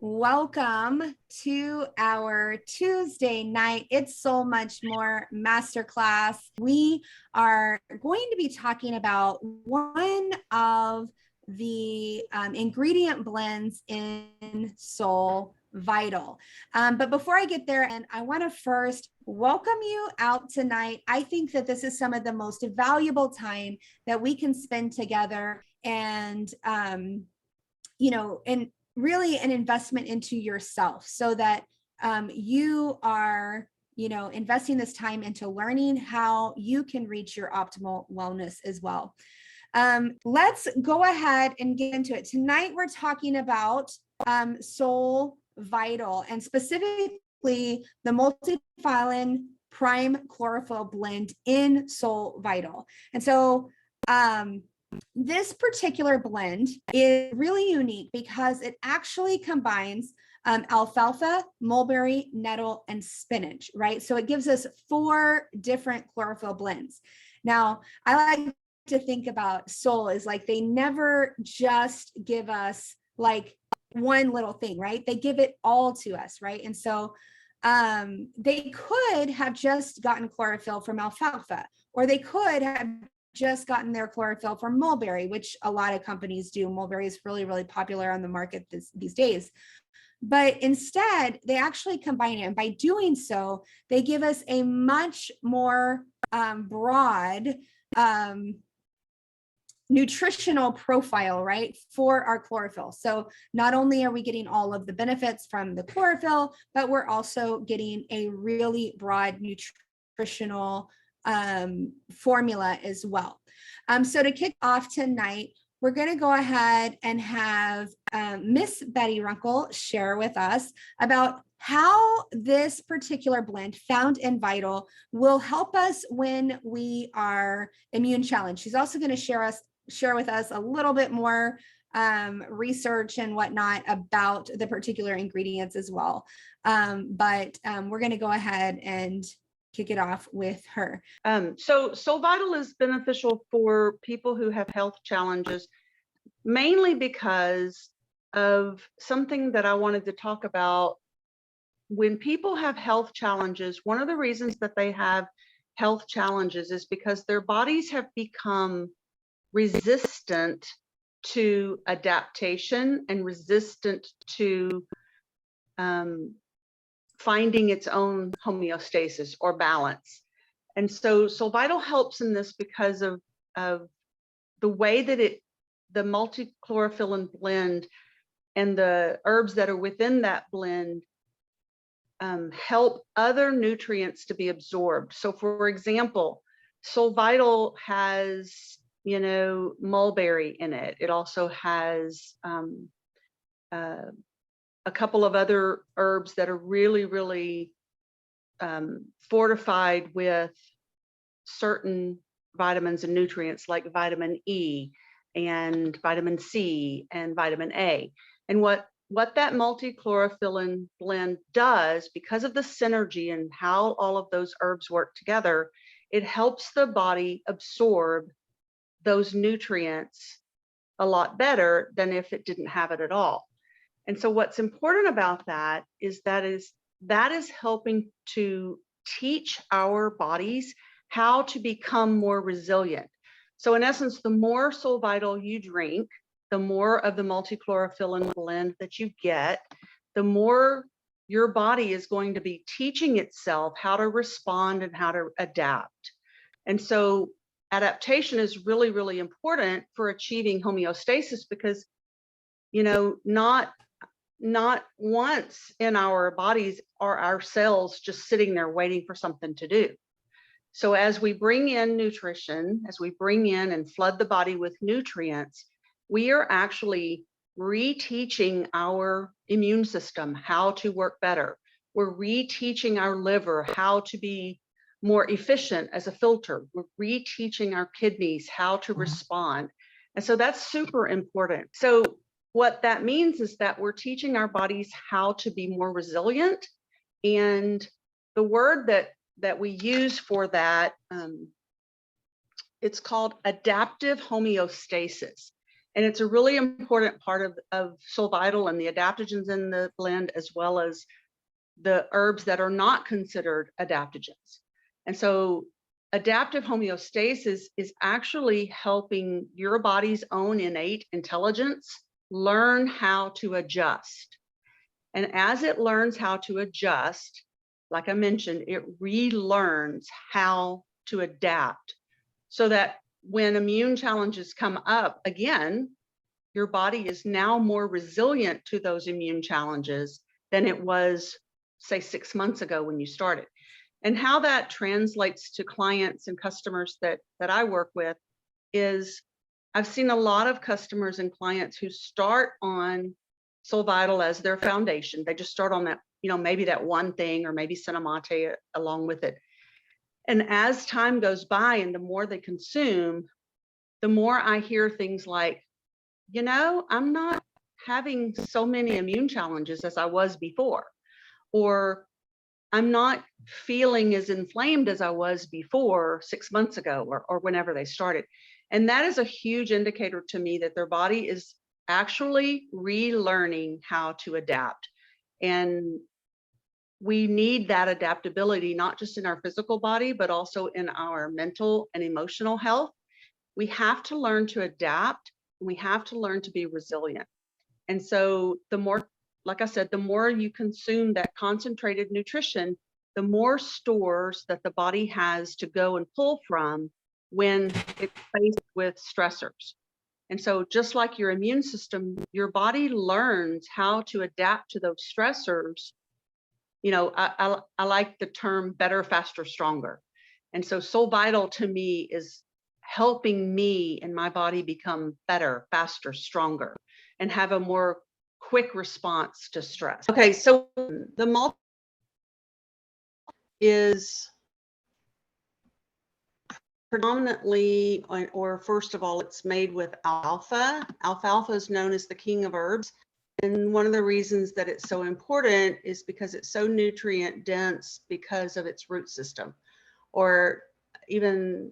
Welcome to our Tuesday night It's So Much More Masterclass. We are going to be talking about one of the ingredient blends in SolleVital. But before I get there, and I want to first welcome you out tonight. I think that this is some of the most valuable time that we can spend together, and and really an investment into yourself, so that you are investing this time into learning how you can reach your optimal wellness as well. Let's go ahead and get into it. Tonight we're talking about SolleVital, and specifically the Multiphyllin Prime Chlorophyll Blend in SolleVital. And so this particular blend is really unique because it actually combines alfalfa, mulberry, nettle, and spinach, right? So it gives us 4 different chlorophyll blends. Now, I like to think about Solle as like they never just give us like one little thing, right? They give it all to us, right? And so they could have just gotten chlorophyll from alfalfa, or they could have just gotten their chlorophyll from mulberry, which a lot of companies do. Mulberry is really, really popular on the market these days. But instead, they actually combine it. And by doing so, they give us a much more broad nutritional profile, right, for our chlorophyll. So not only are we getting all of the benefits from the chlorophyll, but we're also getting a really broad nutritional formula as well. So to kick off tonight, we're going to go ahead and have Miss Betty Runkle share with us about how this particular blend found in Vital will help us when we are immune challenged. She's also going to share with us a little bit more research and whatnot about the particular ingredients as well. But we're going to go ahead and kick it off with her. So SolleVital is beneficial for people who have health challenges, mainly because of something that I wanted to talk about. When people have health challenges, one of the reasons that they have health challenges is because their bodies have become resistant to adaptation and resistant to finding its own homeostasis or balance. And so SolleVital helps in this because of the way that the multi-chlorophyllin blend and the herbs that are within that blend help other nutrients to be absorbed. So for example, SolleVital has, mulberry in it. It also has a couple of other herbs that are really, really fortified with certain vitamins and nutrients like vitamin E and vitamin C and vitamin A. And what that multi-chlorophyllin blend does, because of the synergy and how all of those herbs work together, it helps the body absorb those nutrients a lot better than if it didn't have it at all. And so what's important about that is that is helping to teach our bodies how to become more resilient. So in essence, the more SolleVital you drink, the more of the multi-chlorophyllin blend that you get, the more your body is going to be teaching itself how to respond and how to adapt. And so adaptation is really, really important for achieving homeostasis, because, not once in our bodies are our cells just sitting there waiting for something to do. So as we bring in nutrition, as we bring in and flood the body with nutrients, we are actually reteaching our immune system how to work better. We're reteaching our liver how to be more efficient as a filter. We're reteaching our kidneys how to respond. And so that's super important. So what that means is that we're teaching our bodies how to be more resilient. And the word that we use for that, it's called adaptive homeostasis. And it's a really important part of SolleVital and the adaptogens in the blend, as well as the herbs that are not considered adaptogens. And so adaptive homeostasis is actually helping your body's own innate intelligence learn how to adjust. And as it learns how to adjust, like I mentioned, it relearns how to adapt so that when immune challenges come up again, your body is now more resilient to those immune challenges than it was, say, 6 months ago when you started. And how that translates to clients and customers that I work with is I've seen a lot of customers and clients who start on SolleVital as their foundation. They just start on that, maybe that one thing, or maybe Cinnamate along with it. And as time goes by and the more they consume, the more I hear things like, I'm not having so many immune challenges as I was before, or I'm not feeling as inflamed as I was before 6 months ago, or whenever they started. And that is a huge indicator to me that their body is actually relearning how to adapt. And we need that adaptability, not just in our physical body, but also in our mental and emotional health. We have to learn to adapt. We have to learn to be resilient. And so the more, like I said, the more you consume that concentrated nutrition, the more stores that the body has to go and pull from when it's faced with stressors. And so just like your immune system, your body learns how to adapt to those stressors. I like the term better, faster, stronger. And so SolleVital to me is helping me and my body become better, faster, stronger, and have a more quick response to stress. Okay, so the multi is predominantly, or first of all, it's made with alfalfa. Alfalfa is known as the king of herbs. And one of the reasons that it's so important is because it's so nutrient dense because of its root system, or even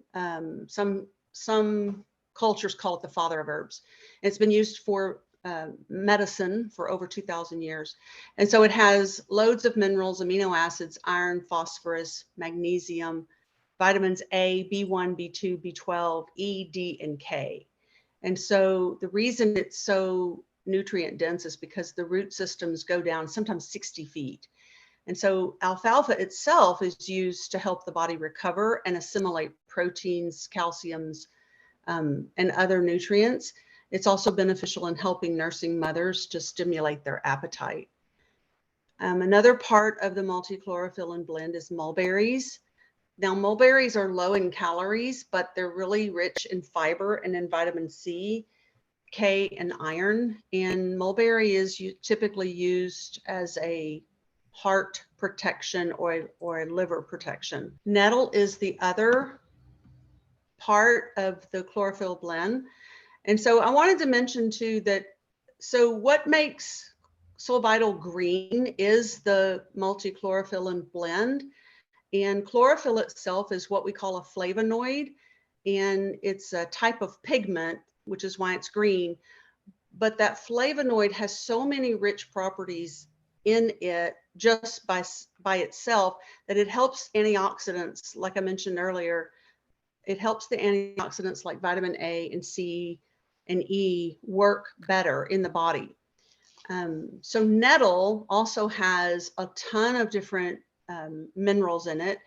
some cultures call it the father of herbs. It's been used for medicine for over 2,000 years. And so it has loads of minerals, amino acids, iron, phosphorus, magnesium, vitamins A, B1, B2, B12, E, D, and K. And so the reason it's so nutrient dense is because the root systems go down sometimes 60 feet. And so alfalfa itself is used to help the body recover and assimilate proteins, calciums, and other nutrients. It's also beneficial in helping nursing mothers to stimulate their appetite. Another part of the multi-chlorophyllin blend is mulberries. Now, mulberries are low in calories, but they're really rich in fiber and in vitamin C, K, and iron. And mulberry is typically used as a heart protection or a liver protection. Nettle is the other part of the chlorophyll blend. And so I wanted to mention too that, so what makes SolleVital green is the multi-chlorophyllin blend. And chlorophyll itself is what we call a flavonoid, and it's a type of pigment, which is why it's green. But that flavonoid has so many rich properties in it just by itself that it helps antioxidants, like I mentioned earlier. It helps the antioxidants like vitamin A and C and E work better in the body. So nettle also has a ton of different minerals in it: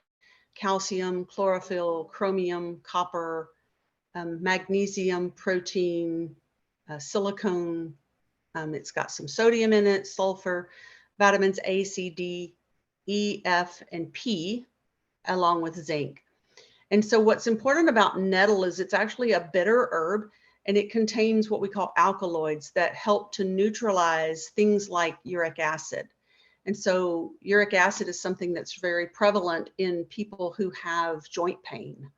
calcium, chlorophyll, chromium, copper, magnesium, protein, silicone. It's got some sodium in it, sulfur, vitamins A, C, D, E, F, and P, along with zinc. And so what's important about nettle is it's actually a bitter herb, and it contains what we call alkaloids that help to neutralize things like uric acid. And so uric acid is something that's very prevalent in people who have joint pain,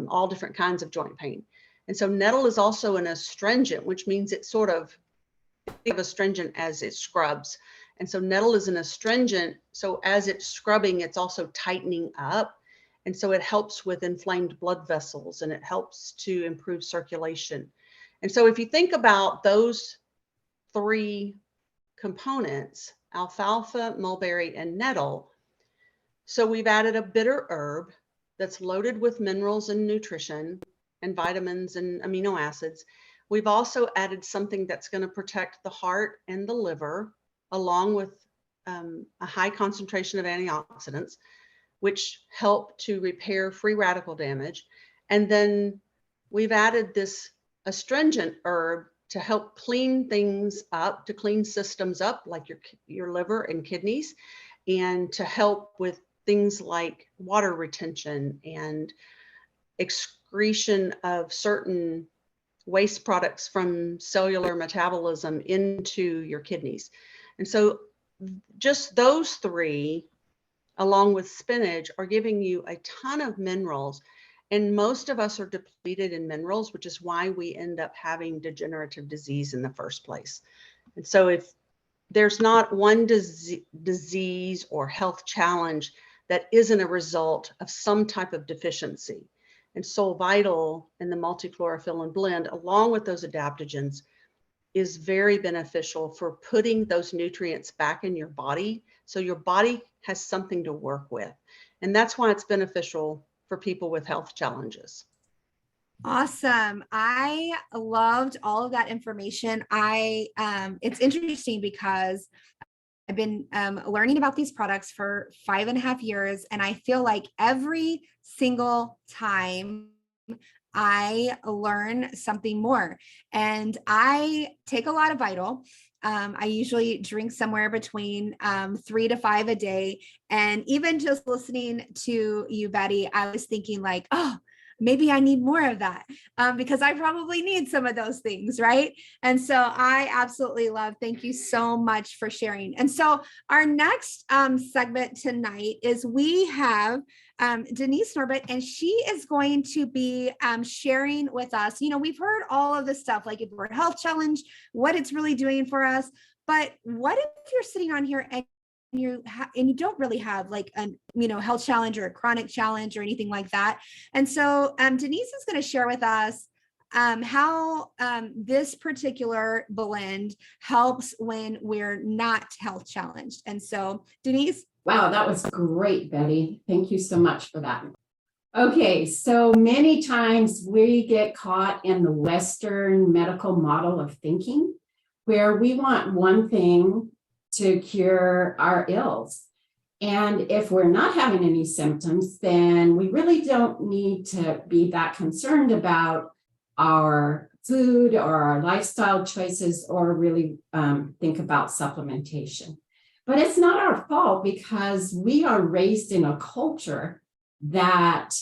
all different kinds of joint pain. And so nettle is also an astringent, which means it's sort of astringent as it scrubs. And so nettle is an astringent. So as it's scrubbing, it's also tightening up. And so it helps with inflamed blood vessels, and it helps to improve circulation. And so if you think about those three components, alfalfa, mulberry, and nettle, so we've added a bitter herb that's loaded with minerals and nutrition and vitamins and amino acids. We've also added something that's going to protect the heart and the liver, along with a high concentration of antioxidants, which help to repair free radical damage. And then we've added this astringent herb to help clean things up, to clean systems up, like your liver and kidneys, and to help with things like water retention and excretion of certain waste products from cellular metabolism into your kidneys. And so just those three, along with spinach, are giving you a ton of minerals. And most of us are depleted in minerals, which is why we end up having degenerative disease in the first place. And so if there's not one disease or health challenge that isn't a result of some type of deficiency. And SolleVital and the Multiphyllin Blend, along with those adaptogens, is very beneficial for putting those nutrients back in your body, so your body has something to work with. And that's why it's beneficial for people with health challenges. Awesome. I loved all of that information. It's interesting because I've been learning about these products for 5.5 years, and I feel like every single time I learn something more. And I take a lot of Vital. I usually drink somewhere between 3 to 5 a day. And even just listening to you, Betty, I was thinking like, oh, maybe I need more of that because I probably need some of those things, right? And so I absolutely love, thank you so much for sharing. And so our next segment tonight is we have Denise Norbert, and she is going to be sharing with us, we've heard all of this stuff, like if we're a health challenge, what it's really doing for us, but what if you're sitting on here and you don't really have like a health challenge or a chronic challenge or anything like that. And so Denise is going to share with us how this particular blend helps when we're not health challenged. And so Denise. Wow, that was great, Betty. Thank you so much for that. Okay, so many times we get caught in the Western medical model of thinking, where we want one thing to cure our ills. And if we're not having any symptoms, then we really don't need to be that concerned about our food or our lifestyle choices or really think about supplementation. But it's not our fault because we are raised in a culture that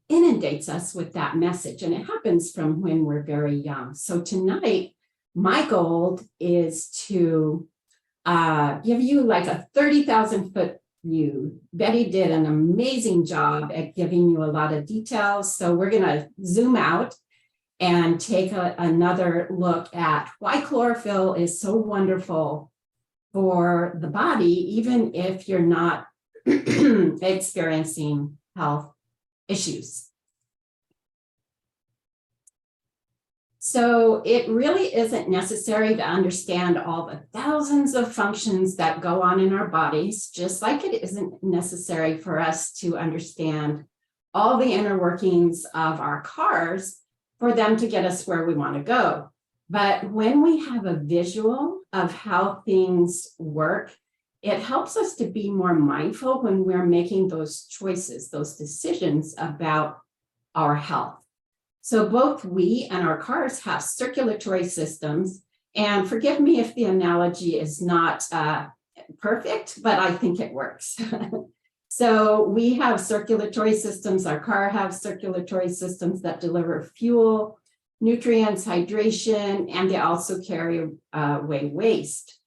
inundates us with that message. And it happens from when we're very young. So tonight, my goal is to give you like a 30,000 foot view. Betty did an amazing job at giving you a lot of details. So we're going to zoom out and take another look at why chlorophyll is so wonderful for the body, even if you're not experiencing health issues. So it really isn't necessary to understand all the thousands of functions that go on in our bodies, just like it isn't necessary for us to understand all the inner workings of our cars for them to get us where we want to go. But when we have a visual of how things work, it helps us to be more mindful when we're making those choices, those decisions about our health. So both we and our cars have circulatory systems, and forgive me if the analogy is not perfect, but I think it works. So we have circulatory systems, our car has circulatory systems that deliver fuel, nutrients, hydration, and they also carry away waste.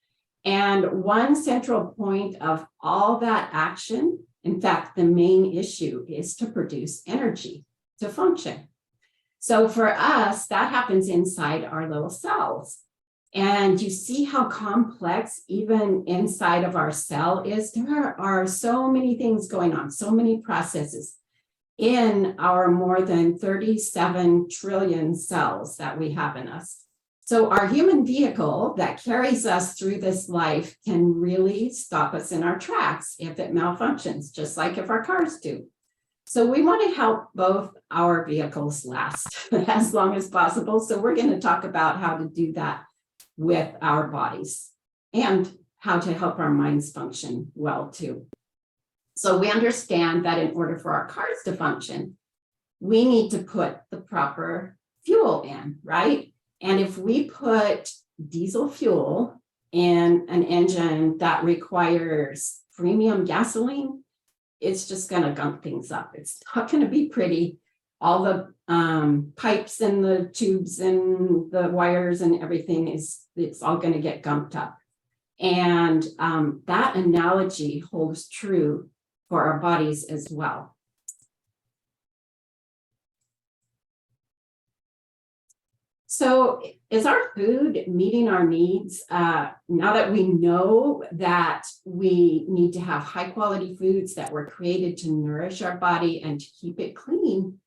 And one central point of all that action, in fact, the main issue, is to produce energy to function. So for us, that happens inside our little cells. And you see how complex even inside of our cell is. There are so many things going on, so many processes. in our more than 37 trillion cells that we have in us. So our human vehicle that carries us through this life can really stop us in our tracks if it malfunctions, just like if our cars do. So we want to help both our vehicles last as long as possible. So we're going to talk about how to do that with our bodies and how to help our minds function well too. So we understand that in order for our cars to function, we need to put the proper fuel in, right? And if we put diesel fuel in an engine that requires premium gasoline, it's just going to gunk things up. It's not going to be pretty. All the pipes and the tubes and the wires and everything it's all going to get gunked up. And that analogy holds true for our bodies as well. So is our food meeting our needs? Now that we know that we need to have high quality foods that were created to nourish our body and to keep it clean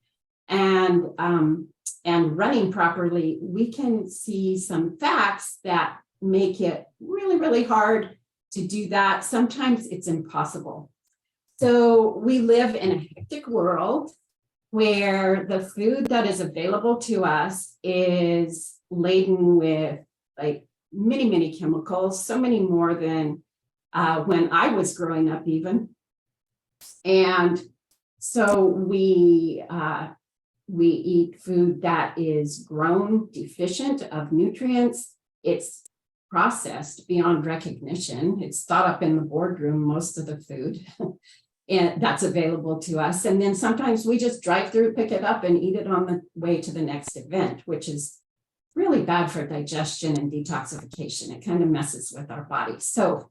and running properly, we can see some facts that make it really, really hard to do that. Sometimes it's impossible. So we live in a hectic world where the food that is available to us is laden with like many, many chemicals, so many more than when I was growing up even. And so we eat food that is grown deficient of nutrients. It's processed beyond recognition. It's thought up in the boardroom, most of the food. And that's available to us. And then sometimes we just drive through, pick it up and eat it on the way to the next event, which is really bad for digestion and detoxification. It kind of messes with our body. So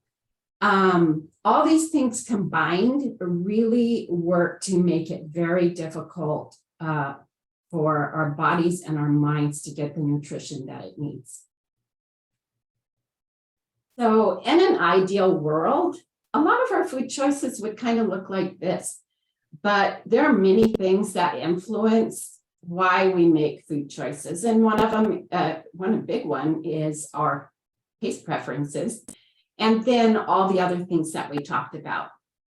all these things combined really work to make it very difficult for our bodies and our minds to get the nutrition that it needs. So in an ideal world, a lot of our food choices would kind of look like this, but there are many things that influence why we make food choices. And one of them, one big one is our taste preferences, and then all the other things that we talked about.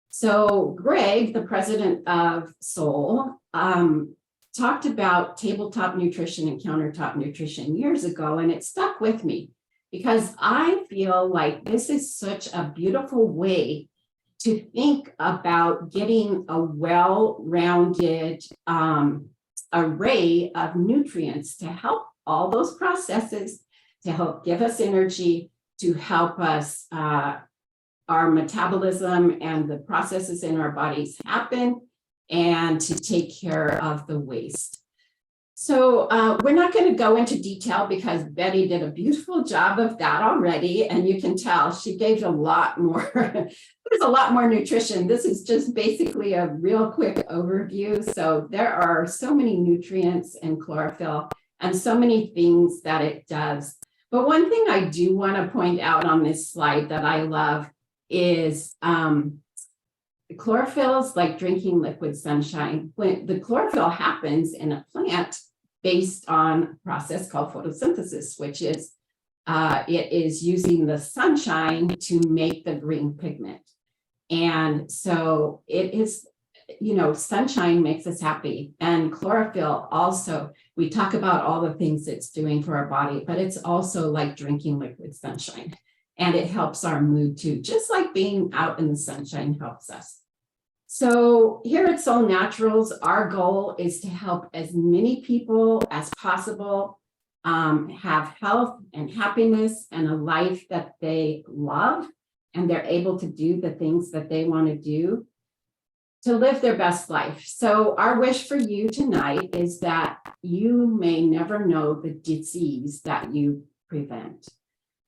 So Greg, the president of Solle, talked about tabletop nutrition and countertop nutrition years ago, and it stuck with me. Because I feel like this is such a beautiful way to think about getting a well-rounded array of nutrients to help all those processes, to help give us energy, to help us, our metabolism and the processes in our bodies happen, and to take care of the waste. So we're not going to go into detail because Betty did a beautiful job of that already. And you can tell she gave a lot more. There's a lot more nutrition. This is just basically a real quick overview. So there are so many nutrients in chlorophyll and so many things that it does. But one thing I do want to point out on this slide that I love is the chlorophyll is like drinking liquid sunshine. When the chlorophyll happens in a plant based on a process called photosynthesis, which is it is using the sunshine to make the green pigment. And so it is, you know, sunshine makes us happy. And chlorophyll also, we talk about all the things it's doing for our body, but it's also like drinking liquid sunshine. And it helps our mood too, just like being out in the sunshine helps us. So here at Solle Naturals, our goal is to help as many people as possible have health and happiness and a life that they love, and they're able to do the things that they want to do to live their best life. So our wish for you tonight is that you may never know the disease that you prevent.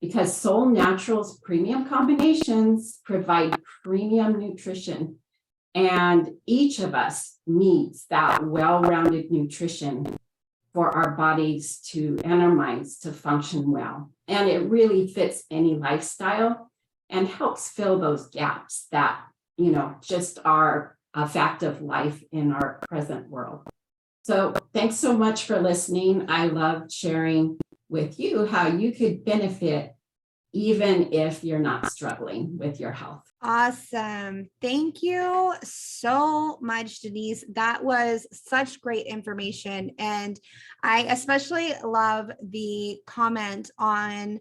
Because Solle Naturals premium combinations provide premium nutrition, and each of us needs that well-rounded nutrition for our bodies to and our minds to function well. And it really fits any lifestyle and helps fill those gaps that, you know, just are a fact of life in our present world. So thanks so much for listening. I loved sharing with you how you could benefit even if you're not struggling with your health. Awesome. Thank you so much, Denise. That was such great information. And I especially love the comment on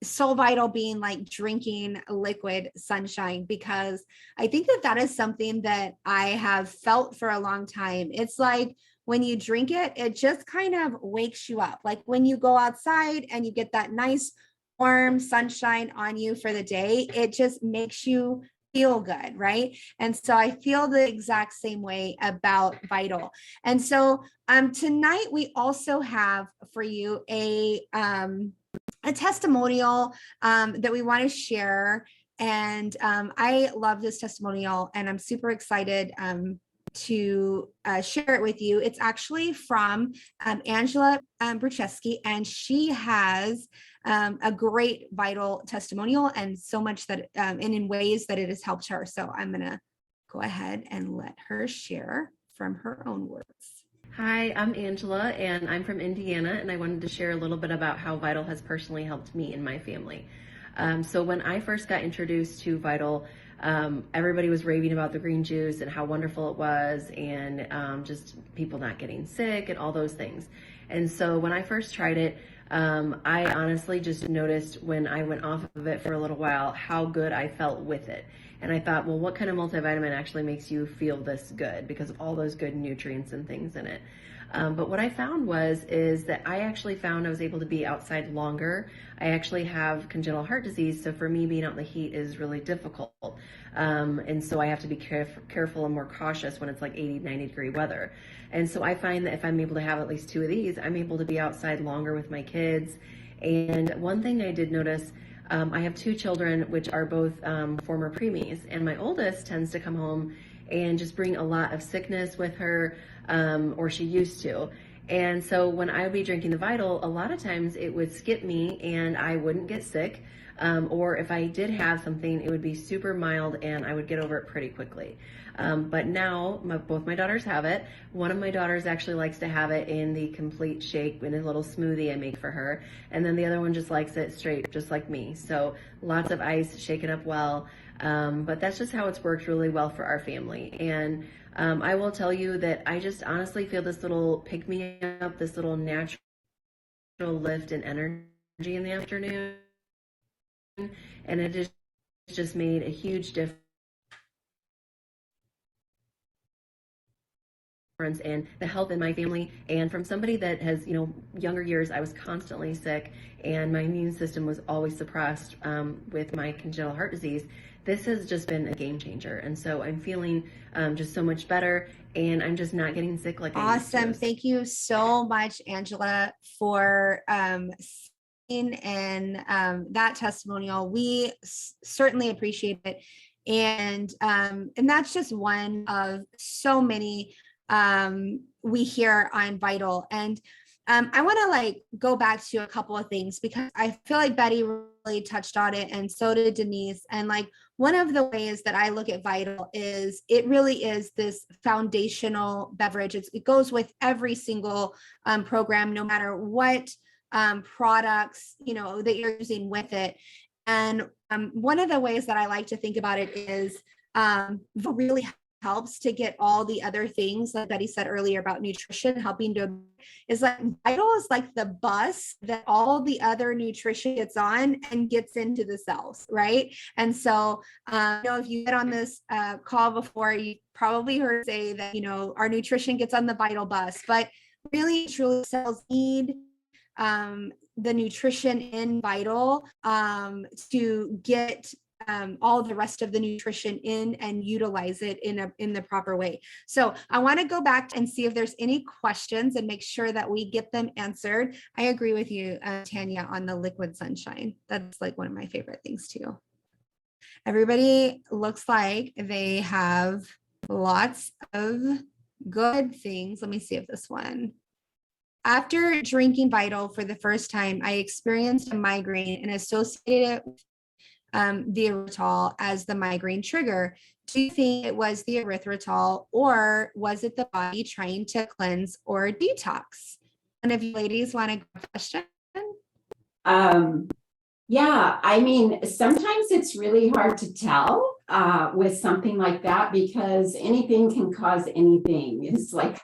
SolleVital being like drinking liquid sunshine, because I think that that is something that I have felt for a long time. It's like when you drink it, it just kind of wakes you up. Like when you go outside and you get that nice warm sunshine on you for the day, it just makes you feel good, right? And so I feel the exact same way about Vital. And so tonight we also have for you a testimonial that we want to share. And I love this testimonial and I'm super excited to share it with you. It's actually from Angela Brucheski, and she has a great Vital testimonial and so much that and in ways that it has helped her. So I'm going to go ahead and let her share from her own words. Hi, I'm Angela and I'm from Indiana, and I wanted to share a little bit about how Vital has personally helped me and my family. So when I first got introduced to Vital, everybody was raving about the green juice and how wonderful it was, and just people not getting sick and all those things. And so when I first tried it, I honestly just noticed when I went off of it for a little while how good I felt with it. And I thought, well, what kind of multivitamin actually makes you feel this good because of all those good nutrients and things in it? But what I found is that I actually found I was able to be outside longer. I actually have congenital heart disease, so for me, being out in the heat is really difficult. And so I have to be careful and more cautious when it's like 80, 90 degree weather. And so I find that if I'm able to have at least 2 of these, I'm able to be outside longer with my kids. And one thing I did notice, I have 2 children, which are both former preemies, and my oldest tends to come home and just bring a lot of sickness with her, or she used to. And so when I would be drinking the Vital, a lot of times it would skip me and I wouldn't get sick. Or if I did have something, it would be super mild and I would get over it pretty quickly. But now both my daughters have it. One of my daughters actually likes to have it in the complete shake in a little smoothie I make for her. And then the other one just likes it straight, just like me. So lots of ice, shaken up well. But that's just how it's worked really well for our family. And I will tell you that I just honestly feel this little pick me up, this little natural lift and energy in the afternoon. And it has just made a huge difference and the health in my family. And from somebody that has, younger years, I was constantly sick and my immune system was always suppressed with my congenital heart disease. This has just been a game changer. And so I'm feeling just so much better and I'm just not getting sick like I used to. Awesome. Thank you so much, Angela, for and that testimonial. We certainly appreciate it. And that's just one of so many we hear on Vital. And I want to go back to a couple of things because I feel like Betty really touched on it and so did Denise. And one of the ways that I look at Vital is it really is this foundational beverage. It goes with every single program, no matter what products, that you're using with it. And one of the ways that I like to think about it is really helps to get all the other things like Betty said earlier about nutrition helping to is Vital is like the bus that all the other nutrition gets on and gets into the cells, right? And so if you get on this call before, you probably heard say that our nutrition gets on the Vital bus, but really truly cells need the nutrition in Vital to get all the rest of the nutrition in and utilize it in the proper way. So I want to go back and see if there's any questions and make sure that we get them answered. I agree with you, Tanya, on the liquid sunshine. That's one of my favorite things too. Everybody looks like they have lots of good things. Let me see if this one. After drinking Vital for the first time, I experienced a migraine and associated it with the erythritol as the migraine trigger. Do you think it was the erythritol, or was it the body trying to cleanse or detox? One of you ladies want to go question? Yeah, I mean, sometimes it's really hard to tell with something like that, because anything can cause anything. It's like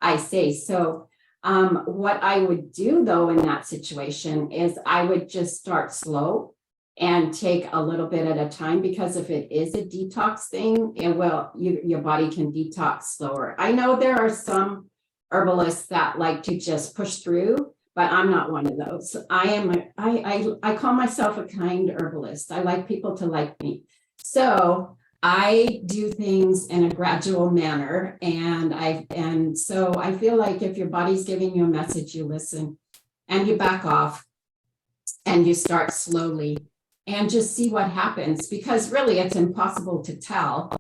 I say. So what I would do though in that situation is I would just start slow and take a little bit at a time, because if it is a detox thing, your body can detox slower. I know there are some herbalists that like to just push through, but I'm not one of those. I call myself a kind herbalist. I like people to like me. So I do things in a gradual manner. And so I feel like if your body's giving you a message, you listen and you back off and you start slowly and just see what happens, because really it's impossible to tell,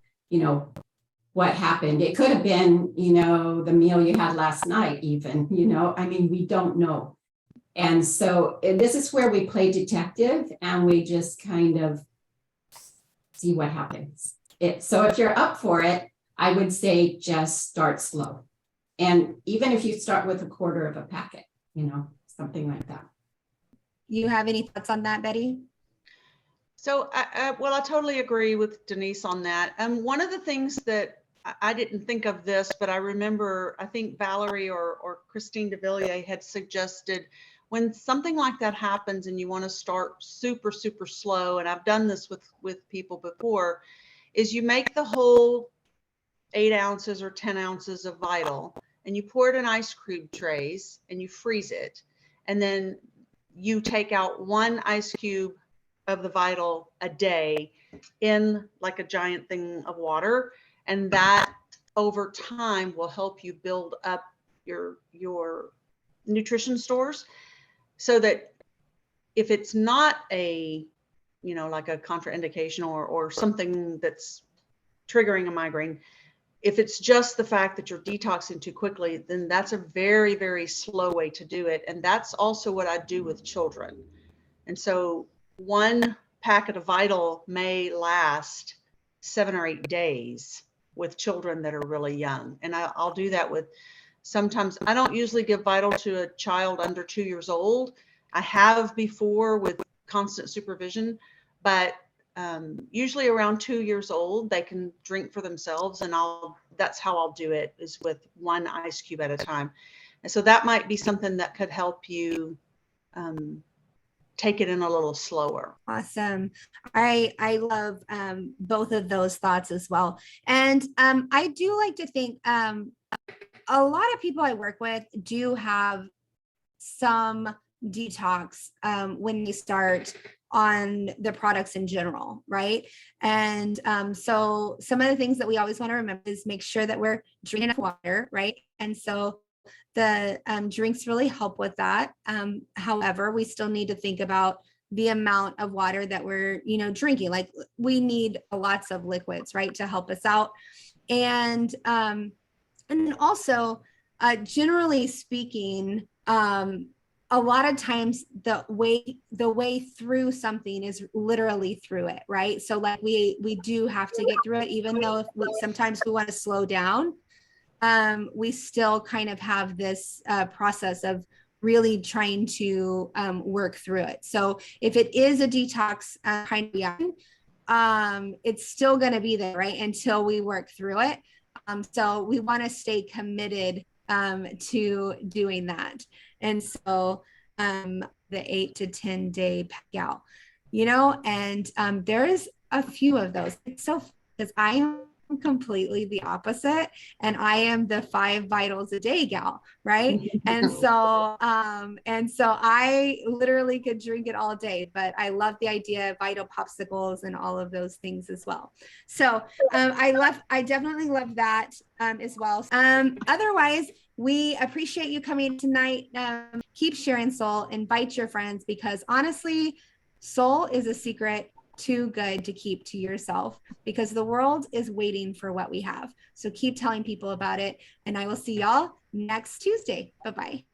what happened. It could have been, the meal you had last night, even, I mean, we don't know. And so this is where we play detective and we just kind of see what happens. So if you're up for it, I would say just start slow. And even if you start with a quarter of a packet, something like that. You have any thoughts on that, Betty? So, I totally agree with Denise on that. One of the things that I didn't think of this, but I remember, I think Valerie or Christine DeVilliers had suggested, when something like that happens and you want to start super, super slow, and I've done this with people before, is you make the whole 8 ounces or 10 ounces of Vital and you pour it in ice cube trays and you freeze it. And then you take out 1 ice cube of the Vital a day in like a giant thing of water. And that over time will help you build up your nutrition stores, so that if it's not a, like a contraindication or something that's triggering a migraine, if it's just the fact that you're detoxing too quickly, then that's a very, very slow way to do it. And that's also what I do with children. And so 1 packet of Vital may last 7 or 8 days with children that are really young. And I'll do that with, sometimes I don't usually give Vital to a child under 2 years old. I have before with constant supervision, but usually around 2 years old, they can drink for themselves. And that's how I'll do it, is with 1 ice cube at a time. And so that might be something that could help you take it in a little slower. Awesome. I love both of those thoughts as well. And I do like to think a lot of people I work with do have some detox when they start on the products in general, right? And so some of the things that we always want to remember is make sure that we're drinking enough water, right? And so the drinks really help with that. However, we still need to think about the amount of water that we're, drinking. Like we need lots of liquids, right, to help us out. And then also, generally speaking, a lot of times the way through something is literally through it, right? So like we do have to get through it, even though sometimes we want to slow down. We still kind of have this process of really trying to work through it. So if it is a detox kind of reaction, it's still going to be there, right, until we work through it. So we want to stay committed to doing that. And so the 8 to 10 day pack out, and there is a few of those. It's so, because I am completely the opposite, and I am the 5 vitals a day gal, right? And so I literally could drink it all day, but I love the idea of Vital popsicles and all of those things as well. So I definitely love that as well. Otherwise, we appreciate you coming tonight. Keep sharing Solle, invite your friends, because honestly, Solle is a secret too good to keep to yourself, because the world is waiting for what we have. So keep telling people about it, and I will see y'all next Tuesday. Bye-bye.